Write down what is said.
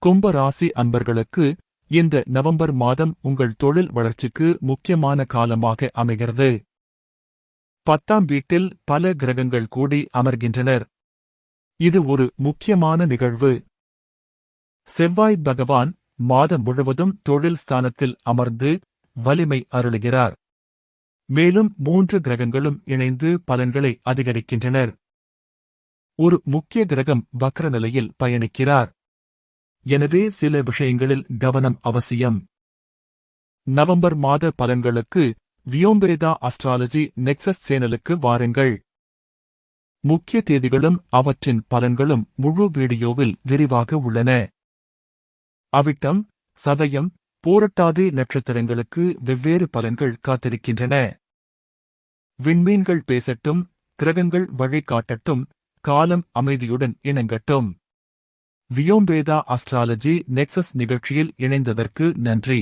கும்ப ராசி அன்பர்களுக்கு இந்த நவம்பர் மாதம் உங்கள் தொழில் வளர்ச்சிக்கு முக்கியமான காலமாக அமைகிறது. 10ஆம் வீட்டில் பல கிரகங்கள் கூடி அமர்கின்றனர். இது ஒரு முக்கியமான நிகழ்வு. செவ்வாய் பகவான் மாதம் முழுவதும் தொழில் ஸ்தானத்தில் அமர்ந்து வலிமை அருளுகிறார். மேலும் 3 கிரகங்களும் இணைந்து பலன்களை அதிகரிக்கின்றனர். ஒரு முக்கிய கிரகம் வக்ர நிலையில் பயணிக்கிறார். எனவே சில விஷயங்களில் கவனம் அவசியம். நவம்பர் மாத பலன்களுக்கு வியோம்பேதா அஸ்ட்ராலஜி நெக்சஸ் சேனலுக்கு வாருங்கள். முக்கிய தேதிகளும் அவற்றின் பலன்களும் முழு வீடியோவில் விரிவாக உள்ளன. அவிட்டம், சதயம், பூரட்டாதி நட்சத்திரங்களுக்கு வெவ்வேறு பலன்கள் காத்திருக்கின்றன. விண்மீன்கள் பேசட்டும், கிரகங்கள் வழிகாட்டட்டும், காலம் அமைதியுடன் இணங்கட்டும். வியோம்பேதா அஸ்ட்ராலஜி நெக்சஸ் நிகழ்ச்சியில் இணைந்ததற்கு நன்றி.